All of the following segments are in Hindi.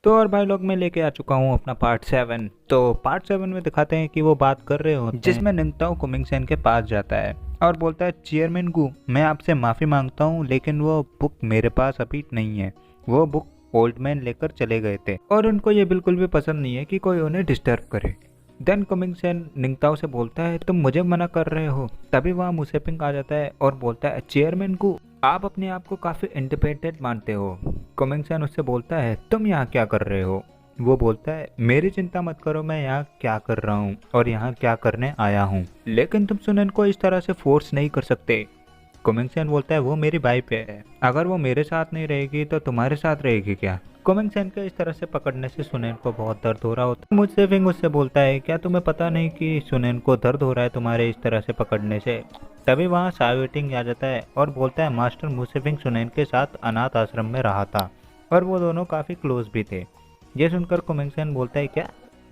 तो और भाई लोग मैं लेके आ चुका हूँ अपना पार्ट 7। तो पार्ट 7 में दिखाते हैं कि वो बात कर रहे होते हैं जिसमें निंगताओ कुमिंगसेन के पास जाता है और बोलता है चेयरमैन गु, मैं आपसे माफ़ी मांगता हूँ लेकिन वो बुक मेरे पास अभी नहीं है। वो बुक ओल्ड मैन लेकर चले गए थे और उनको ये बिल्कुल भी पसंद नहीं है कि कोई उन्हें डिस्टर्ब करे। देन कुमिंगसेन निंगताओ से बोलता है तुम मुझे मना कर रहे हो। तभी वहाँ मुसेपिंग आ जाता है और बोलता है चेयरमैन गु, आप अपने आप को काफ़ी इंडिपेंडेंट मानते हो। कुमिंगसेन उससे बोलता है तुम यहाँ क्या कर रहे हो। वो बोलता है मेरी चिंता मत करो, मैं यहाँ क्या कर रहा हूँ और यहाँ क्या करने आया हूँ, लेकिन तुम सुनेन को इस तरह से फोर्स नहीं कर सकते। कुमिंगसेन बोलता है वो मेरी वाइफ है, अगर वो मेरे साथ नहीं रहेगी तो तुम्हारे साथ रहेगी क्या। कुमिंगसेन के इस तरह से पकड़ने से सुनेन को बहुत दर्द हो रहा होता है। मुझसे विंग उससे बोलता है क्या तुम्हें पता नहीं कि सुनेन को दर्द हो रहा है तुम्हारे इस तरह से पकड़ने से। तभी वहाँ सावेटिंग आ जाता है और बोलता है मास्टर मुसेफिंग सुनैन के साथ अनाथ आश्रम में रहा था और वो दोनों काफ़ी क्लोज भी थे। ये सुनकर कुमिंगसेन बोलता है क्या,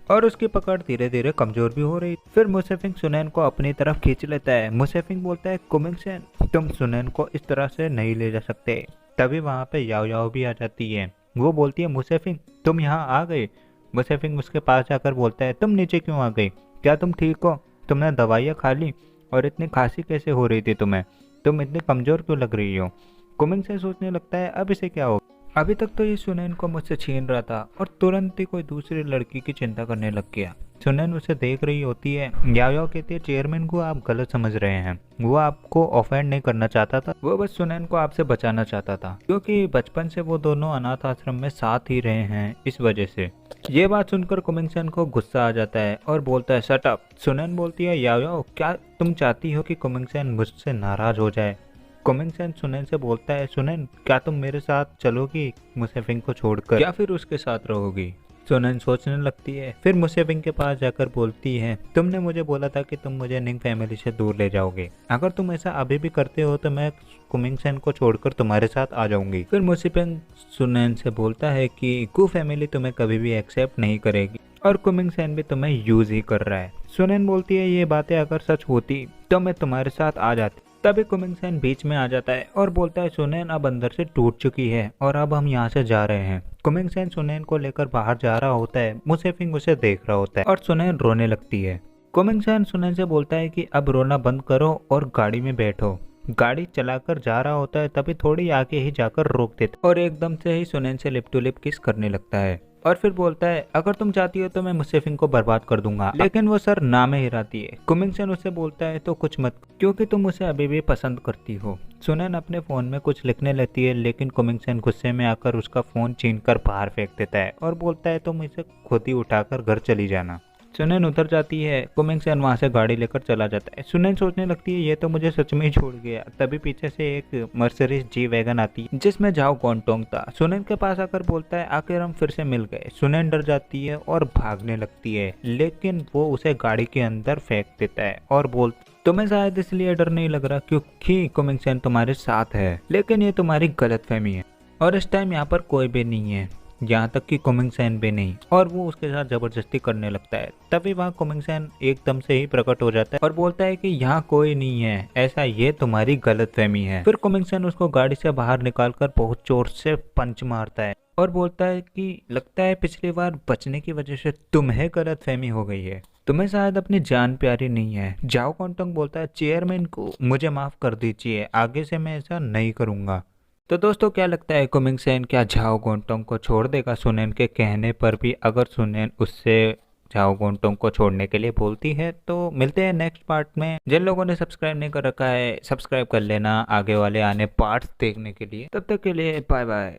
और उसकी पकड़ धीरे धीरे कमजोर भी हो रही। फिर मुसेफिंग सुनैन को अपनी तरफ खींच लेता है। मुसेफिंग बोलता है कुमिंगसेन तुम सुनैन को इस तरह से नहीं ले जा सकते। तभी वहाँ पे याओ याओ भी आ जाती है। वो बोलती है मुसेफिंग तुम यहाँ आ गए। मुसेफिंग उसके पास जाकर बोलता है तुम नीचे क्यों आ गई, क्या तुम ठीक हो, तुमने दवाइयाँ खा ली, और इतनी खांसी कैसे हो रही थी तुम्हें, तुम इतनी कमज़ोर क्यों लग रही हो। कुमिंग से सोचने लगता है अब इसे क्या हो, अभी तक तो ये सुनैन को मुझसे छीन रहा था और तुरंत ही कोई दूसरी लड़की की चिंता करने लग गया। सुनैन उसे देख रही होती है। याओ याओ कहती है चेयरमैन को आप गलत समझ रहे हैं, वो आपको ऑफेंड नहीं करना चाहता था, वो बस सुनैन को आपसे बचाना चाहता था क्योंकि बचपन से वो दोनों अनाथ आश्रम में साथ ही रहे हैं, इस वजह से। ये बात सुनकर कुमिंगसेन को गुस्सा आ जाता है और बोलता है शट अप। सुनैन बोलती है याओ याओ क्या तुम चाहती हो कि कुमिंगसेन मुझसे नाराज हो जाए। कुमिंगसेन सुनैन से बोलता है सुनैन क्या तुम मेरे साथ चलोगी मुसेफिंग को छोड़कर या फिर उसके साथ रहोगी। सुनैन सोचने लगती है, फिर मुसेफिंग के पास जाकर बोलती है तुमने मुझे बोला था कि तुम मुझे निंग फैमिली से दूर ले जाओगे, अगर तुम ऐसा अभी भी करते हो तो मैं कुमिंगसेन को छोड़कर तुम्हारे साथ आ जाऊंगी। फिर मुसेफिंग सुनैन से बोलता है कि गु फैमिली तुम्हें कभी भी एक्सेप्ट नहीं करेगी और कुमिंगसेन भी तुम्हें यूज ही कर रहा है। सुनैन बोलती है ये बातें अगर सच होती तो मैं तुम्हारे साथ आ जाती। तभी कुमिंगसेन बीच में आ जाता है और बोलता है सुनैन अब अंदर से टूट चुकी है और अब हम यहाँ से जा रहे हैं। कुमिंगसेन सुनैन को लेकर बाहर जा रहा होता है। मुसेफिंग उसे देख रहा होता है और सुनैन रोने लगती है। कुमिंगसेन सुनैन से बोलता है कि अब रोना बंद करो और गाड़ी में बैठो। गाड़ी चलाकर जा रहा होता है तभी थोड़ी आगे ही जाकर रोक देता और एकदम से ही सुनैन से लिप टू लिप किस करने लगता है और फिर बोलता है अगर तुम चाहती हो तो मैं मुसेफिंग को बर्बाद कर दूंगा, लेकिन वो सर ना में हिराती है। कुमिंगसेन उससे बोलता है तो कुछ मत क्योंकि तुम उसे अभी भी पसंद करती हो। सुनैन अपने फोन में कुछ लिखने लगती है लेकिन कुमिंगसेन गुस्से में आकर उसका फोन छीनकर बाहर फेंक देता है और बोलता है तुम इसे खुद ही उठाकर घर चली जाना। सुनैन उतर जाती है। कुमिंगसेन वहां से गाड़ी लेकर चला जाता है। सुनैन सोचने लगती है ये तो मुझे सच में ही छोड़ गया। तभी पीछे से एक मर्सिडीज जी वैगन आती है जिसमें झाओ क्वांटोंग था। सुनैन के पास आकर बोलता है आखिर हम फिर से मिल गए। सुनैन डर जाती है और भागने लगती है लेकिन वो उसे गाड़ी के अंदर फेंक देता है और बोलता तुम्हें शायद इसलिए डर नहीं लग रहा क्योंकि कुमिंगसेन तुम्हारे साथ है, लेकिन ये तुम्हारी गलतफहमी है और इस टाइम यहाँ पर कोई भी नहीं है, यहाँ तक कि कुमिंगसेन भी नहीं। और वो उसके साथ जबरदस्ती करने लगता है। तभी वहाँ कुमिंगसेन एकदम से ही प्रकट हो जाता है और बोलता है कि यहाँ कोई नहीं है, ऐसा ये तुम्हारी गलतफहमी है। फिर कुमिंगसेन उसको गाड़ी से बाहर निकालकर बहुत जोर से पंच मारता है और बोलता है कि लगता है पिछली बार बचने की वजह से तुम्हें गलतफहमी हो गई है, तुम्हें शायद अपनी जान प्यारी नहीं है। जाओ क्वांटोंग बोलता है चेयरमैन को मुझे माफ कर दीजिए, आगे से मैं ऐसा नहीं करूंगा। तो दोस्तों क्या लगता है कुमिंगसेन क्या झाओ क्वांटोंग को छोड़ देगा सुनैन के कहने पर भी, अगर सुनैन उससे झाओ क्वांटोंग को छोड़ने के लिए बोलती है। तो मिलते हैं नेक्स्ट पार्ट में। जिन लोगों ने सब्सक्राइब नहीं कर रखा है सब्सक्राइब कर लेना आगे वाले आने पार्ट्स देखने के लिए। तब तक के लिए बाय बाय।